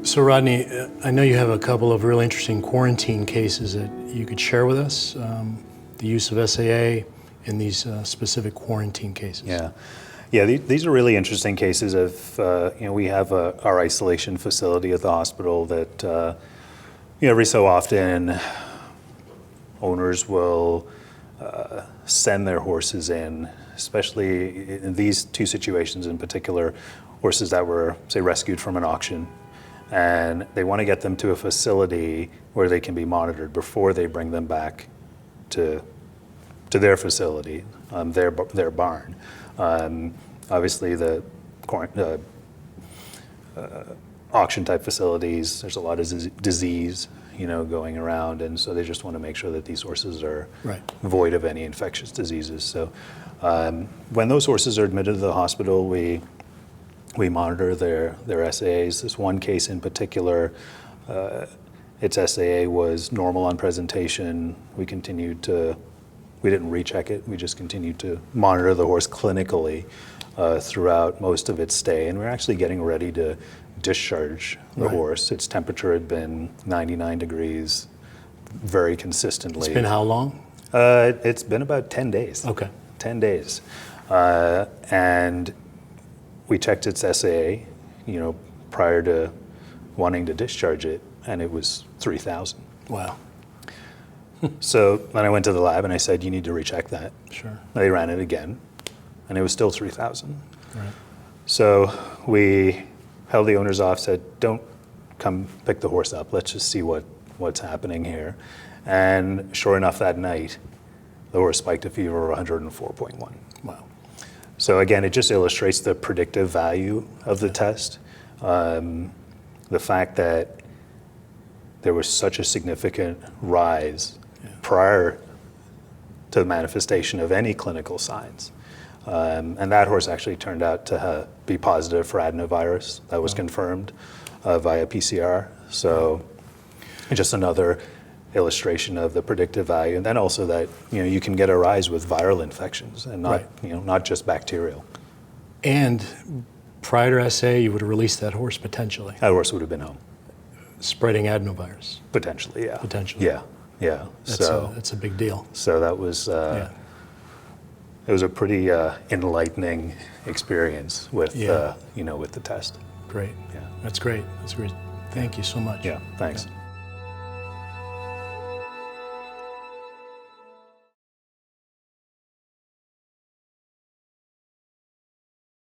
So Rodney, I know you have a couple of really interesting quarantine cases that you could share with us, the use of SAA in these specific quarantine cases. Yeah, these are really interesting cases of, we have our isolation facility at the hospital that, every so often owners will send their horses in, especially in these two situations in particular, horses that were, say, rescued from an auction, and they want to get them to a facility where they can be monitored before they bring them back to their facility, their barn. Obviously, the auction type facilities, there's a lot of disease, going around, and so they just want to make sure that these horses are void of any infectious diseases. So when those horses are admitted to the hospital, we monitor their SAAs. This one case in particular, its SAA was normal on presentation. We didn't recheck it. We just continued to monitor the horse clinically throughout most of its stay. And we're actually getting ready to discharge the horse. Its temperature had been 99 degrees very consistently. It's been how long? It's been about 10 days. Okay. 10 days. And we checked its SAA, prior to wanting to discharge it, and it was 3,000. Wow. So then I went to the lab and I said, you need to recheck that. Sure. They ran it again, and it was still 3,000. Right. So we held the owners off, said, don't come pick the horse up. Let's just see what's happening here. And sure enough, that night, the horse spiked a fever of 104.1. Wow. So again, it just illustrates the predictive value of the test. The fact that there was such a significant rise prior to the manifestation of any clinical signs. And that horse actually turned out to be positive for adenovirus. That was confirmed via PCR. So just another illustration of the predictive value. And then also that, you can get a rise with viral infections and not just bacterial. And prior to SA, you would have released that horse potentially. That horse would have been home. Spreading adenovirus. Potentially, yeah. Potentially. Yeah. That's a big deal. So that was, it was a pretty enlightening experience with, with the test. Great. Yeah. That's great. Thank you so much. Yeah, thanks. Yeah.